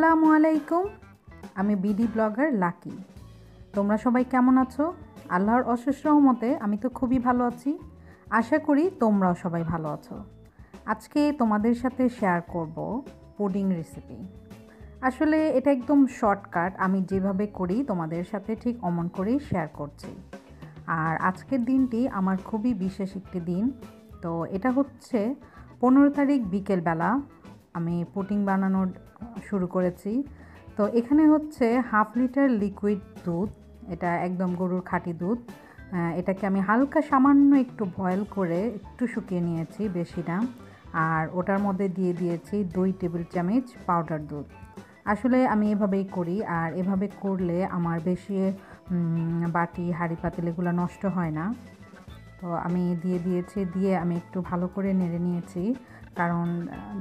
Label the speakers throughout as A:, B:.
A: আসসালামু আলাইকুম। আমি বিডি ব্লগার লাকি। তোমরা সবাই কেমন আছো? আল্লাহর অশেষ রহমতে আমি তো খুবই ভালো আছি। আশা করি তোমরাও সবাই ভালো আছো। আজকে তোমাদের সাথে শেয়ার করব পুডিং রেসিপি। আসলে এটা একদম শর্টকাট, আমি যেভাবে করি তোমাদের সাথে ঠিক অমন করেই শেয়ার করছি। আর আজকের দিনটি আমার খুবই বিশেষ একটি দিন। তো এটা হচ্ছে 15 তারিখ বিকেলবেলা আমি পুডিং বানানোর শুরু করেছি। তো এখানে হচ্ছে 1/2 লিটার লিকুইড দুধ, এটা একদম গরুর খাঁটি দুধ। এটাকে আমি হালকা সামান্য একটু বয়েল করে একটু শুকিয়ে নিয়েছি, বেশি না। আর ওটার মধ্যে দিয়ে দিয়েছি 2 টেবিল চামচ পাউডার দুধ। আসলে আমি এভাবেই করি, আর এভাবে করলে আমার বেশি বাটি হাঁড়ি পাতিল এগুলো নষ্ট হয় না। তো আমি দিয়ে আমি একটু ভালো করে নেড়ে নিয়েছি, কারণ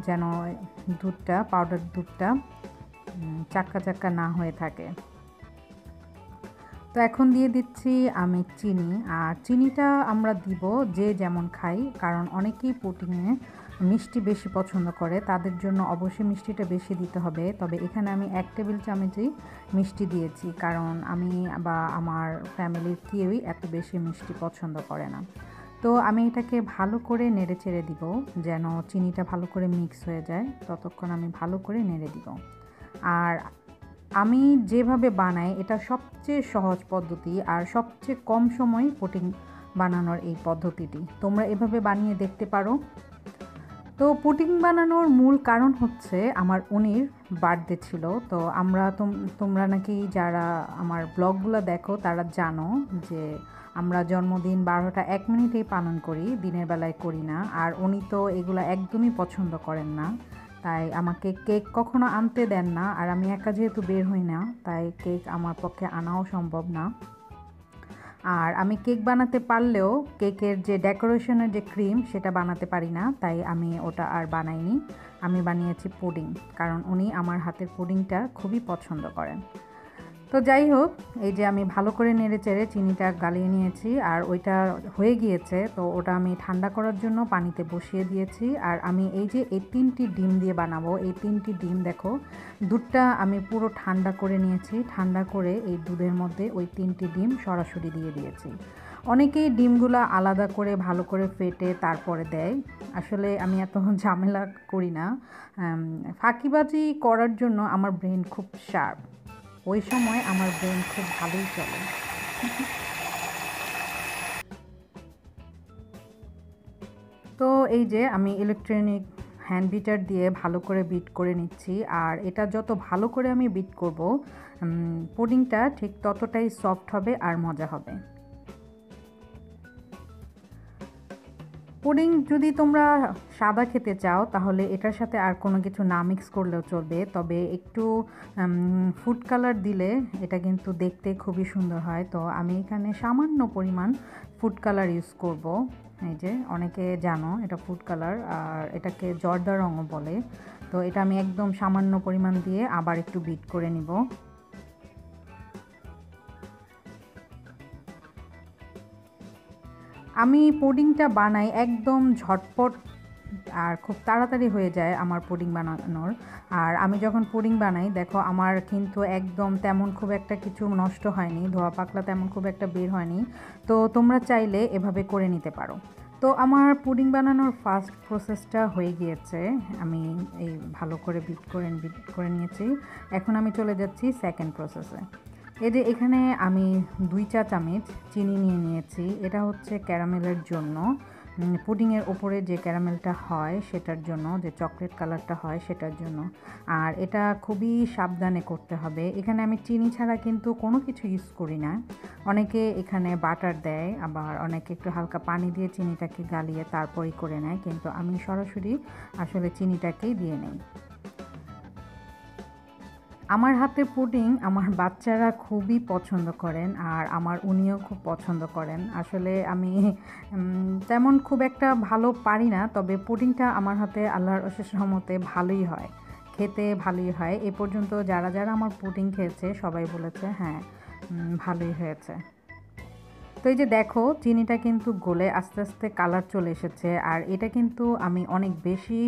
A: যেন দুধটা পাউডার দুধটা চাক্কা চাক্কা না হয়ে থাকে। তো এখন দিয়ে দিচ্ছি আমি চিনি, আর চিনিটা আমরা দিব যে যেমন খাই, কারণ অনেকেই পুডিংয়ে মিষ্টি বেশি পছন্দ করে, তাদের জন্য অবশ্যই মিষ্টিটা বেশি দিতে হবে। তবে এখানে আমি 1 টেবিল চামচই মিষ্টি দিয়েছি, কারণ আমি বা আমার ফ্যামিলির কেউই এত বেশি মিষ্টি পছন্দ করে না। তো আমি এটাকে ভালো করে নেড়ে চেড়ে দিব, যেন চিনিটা ভালো করে মিক্স হয়ে যায়, ততক্ষণ আমি ভালো করে নেড়ে দিব। আর আমি যেভাবে বানাই এটা সবচেয়ে সহজ পদ্ধতি, আর সবচেয়ে কম সময় পুডিং বানানোর এই পদ্ধতিটি তোমরা এভাবে বানিয়ে দেখতে পারো। তো পুডিং বানানোর মূল কারণ হচ্ছে আমার উনির বার্থডে ছিল। তো তোমরা নাকি যারা আমার ব্লগগুলো দেখো তারা জানো যে আমরা জন্মদিন 12টা 1 মিনিটেই পালন করি, দিনের বেলায় করি না। আর উনি তো এগুলো একদমই পছন্দ করেন না, তাই আমাকে কেক কখনো আনতে দেন না। আর আমি একা যেহেতু বের হই না, তাই কেক আমার পক্ষে আনাও সম্ভব না। আর আমি কেক বানাতে পারলেও কেকের যে ডেকোরেশনের যে ক্রিম সেটা বানাতে পারি না, তাই আমি ওটা আর বানাইনি। আমি বানিয়েছি পুডিং, কারণ উনি আমার হাতের পুডিংটা খুবই পছন্দ করেন। তো যাই হোক, এই যে আমি ভালো করে নেড়ে চেড়ে চিনিটা গালিয়ে নিয়েছি, আর ওইটা হয়ে গিয়েছে। তো ওটা আমি ঠান্ডা করার জন্য পানিতে বসিয়ে দিয়েছি। আর আমি এই যে এই 3টি ডিম দিয়ে বানাবো, এই 3টি ডিম দেখো, দুধটা আমি পুরো ঠান্ডা করে নিয়েছি। ঠান্ডা করে এই দুধের মধ্যে ওই 3টি ডিম সরাসরি দিয়ে দিয়েছি। অনেকেই ডিমগুলো আলাদা করে ভালো করে ফেটে তারপরে দেয়, আসলে আমি এত ঝামেলা করি না। ফাঁকিবাজি করার জন্য আমার ব্রেন খুব শার্প, ওই সময় আমার ব্রেন খুব ভালোই চলে। তো এই যে আমি ইলেকট্রনিক হ্যান্ড বিটার দিয়ে ভালো করে বিট করে নিচ্ছি। আর এটা যত ভালো করে আমি বিট করব, পুডিংটা ঠিক ততটাই সফট হবে আর মজা হবে। পুডিং যদি তোমরা সাদা খেতে চাও, তাহলে এটার সাথে আর কোনো কিছু না মিক্স করলেও চলবে, তবে একটু ফুড কালার দিলে এটা কিন্তু দেখতে খুবই সুন্দর হয়। তো আমি এখানে সামান্য পরিমাণ ফুড কালার ইউজ করব। এই যে অনেকে জানো এটা ফুড কালার, আর এটাকে জর্দা রঙও বলে। তো এটা আমি একদম সামান্য পরিমাণ দিয়ে আবার একটু বিট করে নিব। আমি পুডিংটা বানাই একদম ঝটপট, আর খুব তাড়াতাড়ি হয়ে যায় আমার পুডিং বানানোর। আর আমি যখন পুডিং বানাই দেখো, আমার কিন্তু একদম তেমন খুব একটা কিছু নষ্ট হয়নি, ধোয়া পাকলা তেমন খুব একটা বের হয়নি। তো তোমরা চাইলে এভাবে করে নিতে পারো। তো আমার পুডিং বানানোর ফার্স্ট প্রসেসটা হয়ে গিয়েছে, আমি এই ভালো করে বিট করে নিয়েছি। এখন আমি চলে যাচ্ছি সেকেন্ড প্রসেসে। এই যে এখানে আমি 2 চা চামচ চিনি নিয়ে নিয়েছি, এটা হচ্ছে ক্যারামেলের জন্য, পুডিংয়ের ওপরে যে ক্যারামেলটা হয় সেটার জন্য, যে চকলেট কালারটা হয় সেটার জন্য। আর এটা খুবই সাবধানে করতে হবে। এখানে আমি চিনি ছাড়া কিন্তু কোনো কিছু ইউজ করি না। অনেকে এখানে বাটার দেয়, আবার অনেকে একটু হালকা পানি দিয়ে চিনিটাকে গালিয়ে তারপরই করে নেয়, কিন্তু আমি সরাসরি আসলে চিনিটাকেই দিয়ে নেই। আমার হাতের পুডিং আমার বাচ্চারা খুবই পছন্দ করেন, আর আমার উনিও খুব পছন্দ করেন। আসলে আমি তেমন খুব একটা ভালো পারি না, তবে পুডিংটা আমার হাতে আল্লাহর অশেষ রহমতে ভালোই হয়, খেতে ভালোই হয়। এ পর্যন্ত যারা যারা আমার পুডিং খেয়েছে সবাই বলেছে হ্যাঁ ভালোই হয়েছে। তো এই যে দেখো চিনিটা কিন্তু গলে আস্তে আস্তে কালার চলে এসেছে। আর এটা কিন্তু আমি অনেক বেশি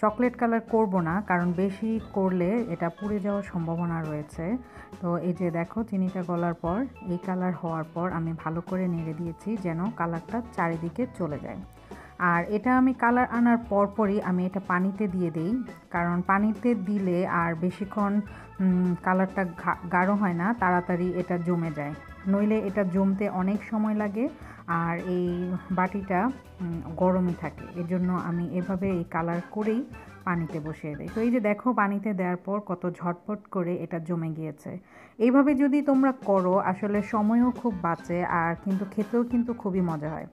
A: চকলেট কালার করব না, কারণ বেশি করলে এটা পুড়ে যাওয়ার সম্ভাবনা রয়েছে। তো এই যে দেখো চিনিটা গলার পর এই কালার হওয়ার পর আমি ভালো করে নেড়ে দিয়েছি যেন কালারটা চারিদিকে চলে যায়। আর এটা আমি কালার আনার পরপরই আমি এটা পানিতে দিয়ে দিই, কারণ পানিতে দিলে আর বেশিক্ষণ কালারটা গাঢ় হয় না, তাড়াতাড়ি এটা জমে যায়, নইলে এটা জমতে অনেক সময় লাগে। আর এই বাটিটা গরমই থাকে, এজন্য আমি এভাবে এই কালার করেই পানিতে বসিয়ে দিই। তো এই যে দেখো পানিতে দেওয়ার পর কত ঝটপট করে এটা জমে গিয়েছে। এইভাবে যদি তোমরা করো আসলে সময়ও খুব বাঁচে, আর কিন্তু খেতেও কিন্তু খুবই মজা হয়।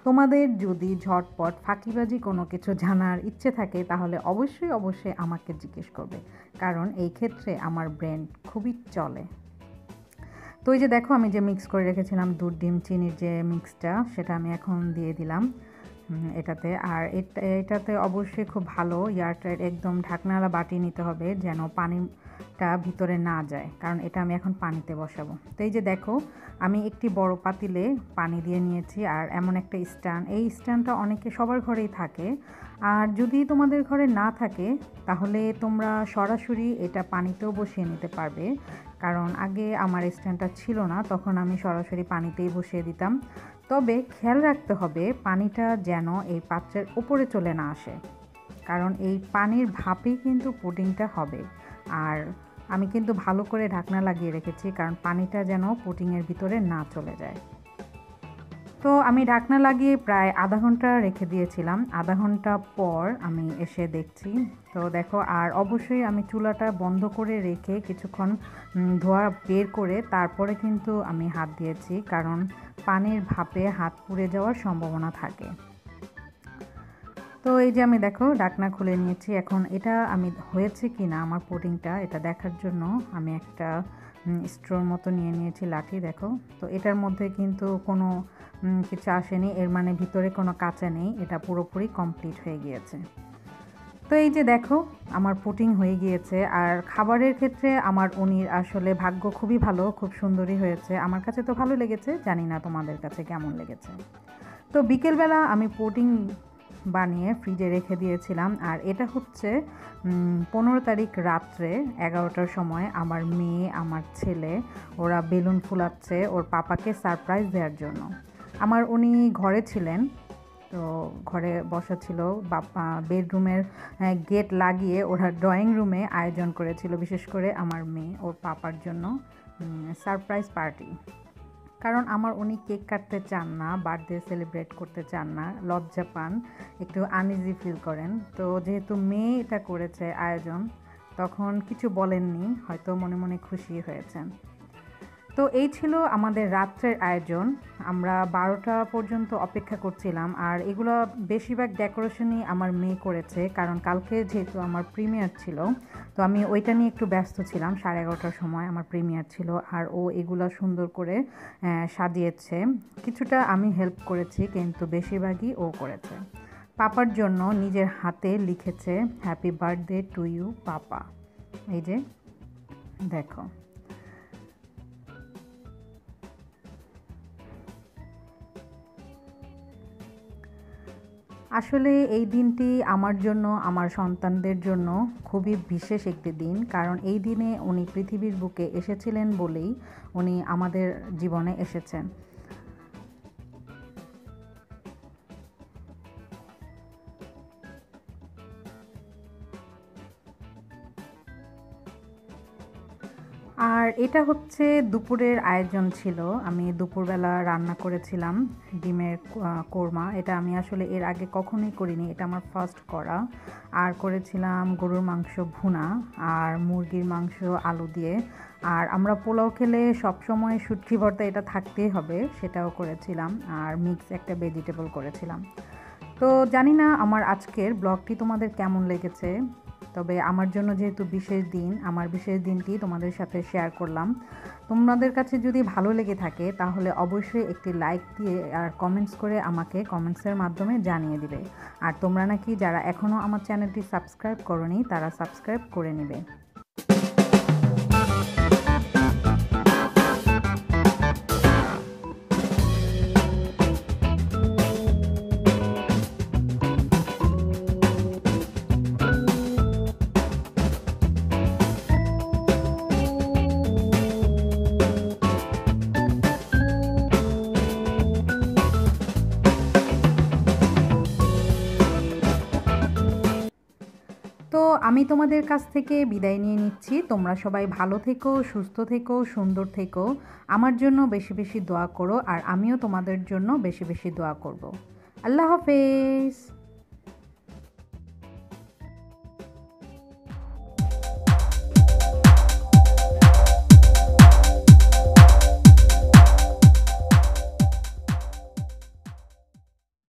A: তোমাদের যদি ঝটপট ফাঁকিবাজি কোনো কিছু জানার ইচ্ছে থাকে তাহলে অবশ্যই অবশ্যই আমাকে জিজ্ঞেস করবে, কারণ এই ক্ষেত্রে আমার ব্রেন খুবই চলে। তো এই যে দেখো আমি যে মিক্স করে রেখেছিলাম দুধ ডিম চিনির যে মিক্সটা, সেটা আমি এখন দিয়ে দিলাম এটাতে। আর এটাতে অবশ্যই খুব ভালো এয়ারটাইট একদম ঢাকনাওয়ালা বাটি নিতে হবে যেন পানিটা ভিতরে না যায়, কারণ এটা আমি এখন পানিতে বসাবো। তো এই যে দেখো আমি একটি বড় পাতিলে পানি দিয়ে নিয়েছি, আর এমন একটা স্ট্যান্ড, এই স্ট্যান্ডটা সবার ঘরেই থাকে। আর যদি তোমাদের ঘরে না থাকে তাহলে তোমরা সরাসরি এটা পানিতেও বসিয়ে নিতে পারবে, কারণ আগে আমার স্ট্যান্ডটা ছিল না, তখন আমি সরাসরি পানিতেই বসিয়ে দিতাম। তবে খেয়াল রাখতে হবে পানিটা যেন এই পাত্রের উপরে চলে না আসে, কারণ এই পানির ভাপেই কিন্তু পুডিংটা হবে। আর আমি কিন্তু ভালো করে ঢাকনা লাগিয়ে রেখেছি, কারণ পানিটা যেন পুডিংয়ের ভিতরে না চলে যায়। তো আমি ঢাকনা লাগিয়ে প্রায় আধা ঘন্টা রেখে দিয়েছিলাম। আধা ঘন্টা পর আমি এসে দেখছি, তো দেখো আর অবশ্যই আমি চুলাটা বন্ধ করে রেখে কিছুক্ষণ ধোয়া বের করে তারপরে কিন্তু আমি হাত দিয়েছি, কারণ পানির ভাপে হাত পুড়ে যাওয়ার সম্ভাবনা থাকে। তো এই যে আমি দেখো ঢাকনা খুলে নিয়েছি। এখন এটা আমি হয়েছে কি না আমার পুডিংটা এটা দেখার জন্য আমি একটা স্ট্রোর মতো নিয়ে নিয়েছি লাঠি। দেখো তো এটার মধ্যে কিন্তু কোনো কিছু আসেনি, এর মানে ভিতরে কোনো কাঁচা নেই, এটা পুরোপুরি কমপ্লিট হয়ে গিয়েছে। তো এই যে দেখো আমার পুডিং হয়ে গিয়েছে। আর খাবারের ক্ষেত্রে আমার উনির আসলে ভাগ্য খুবই ভালো, খুব সুন্দরই হয়েছে, আমার কাছে তো ভালো লেগেছে, জানি না তোমাদের কাছে কেমন লেগেছে। তো বিকেলবেলা আমি পুডিং বানিয়ে ফ্রিজে রেখে দিয়েছিলাম। আর এটা হচ্ছে 15 তারিখ রাত্রে 11টার সময় আমার মেয়ে আমার ছেলে ওরা বেলুন ফুলাচ্ছে ওর পাপাকে সারপ্রাইজ দেওয়ার জন্য। আমার উনি ঘরে ছিলেন, তো ঘরে বসা ছিল, বাপা বেডরুমের গেট লাগিয়ে ওরা ড্রয়িং রুমে আয়োজন করেছিল বিশেষ করে আমার মেয়ে ওর পাপার জন্য সারপ্রাইজ পার্টি। কারণ আমার উনি কেক কাটতে চান না, বার্থডে সেলিব্রেট করতে চান না, লজ্জা পান, একটু আনইজি ফিল করেন। তো যেহেতু মেয়ে এটা করেছে আয়োজন, তখন কিছু বলেননি, হয়তো মনে মনে খুশি হয়েছেন। তো এই ছিল আমাদের রাত্রের আয়োজন। আমরা 12টা পর্যন্ত অপেক্ষা করছিলাম। আর এগুলো বেশিরভাগ ডেকোরেশনই আমার মেয়ে করেছে, কারণ কালকে যেহেতু আমার প্রিমিয়ার ছিল, তো আমি ওইটা নিয়ে একটু ব্যস্ত ছিলাম। 11:30টার সময় আমার প্রিমিয়ার ছিল, আর ও এগুলো সুন্দর করে সাজিয়েছে। কিছুটা আমি হেল্প করেছি, কিন্তু বেশিরভাগই ও করেছে। পাপার জন্য নিজের হাতে লিখেছে happy birthday to you papa. এই যে দেখো, আসলে এই দিনটি আমার জন্য, আমার সন্তানদের জন্য খুবই বিশেষ একটি দিন, কারণ এই দিনে উনি পৃথিবীর বুকে এসেছিলেন বলেই উনি আমাদের জীবনে এসেছেন। আর এটা হচ্ছে দুপুরের আয়োজন ছিল। আমি দুপুরবেলা রান্না করেছিলাম ডিমের কোরমা। এটা আমি আসলে এর আগে কখনোই করিনি, এটা আমার ফার্স্ট করা। আর করেছিলাম গরুর মাংস ভুনা আর মুরগির মাংস আলু দিয়ে। আর আমরা পোলাও খেলে সবসময় শুটকি ভর্তা এটা থাকতেই হবে, সেটাও করেছিলাম। আর মিক্স একটা ভেজিটেবল করেছিলাম। তো জানি না আমার আজকের ব্লগটি তোমাদের কেমন লেগেছে, তবে আমার জন্য যেহেতু বিশেষ দিন, আমার বিশেষ দিনটি তোমাদের সাথে শেয়ার করলাম। তোমাদের কাছে যদি ভালো লেগে থাকে তাহলে অবশ্যই একটি লাইক দিয়ে আর কমেন্টস করে আমাকে কমেন্টসের মাধ্যমে জানিয়ে দিবে। আর তোমরা নাকি যারা এখনও আমার চ্যানেলটি সাবস্ক্রাইব করোনি তারা সাবস্ক্রাইব করে নেবে। তো আমি তোমাদের কাছ থেকে বিদায় নিয়ে নিচ্ছি। তোমরা সবাই ভালো থেকো, সুস্থ থেকো, সুন্দর থেকো। আমার জন্য বেশি বেশি দোয়া করো আর আমিও তোমাদের জন্য বেশি বেশি দোয়া করব। আল্লাহ হাফেজ।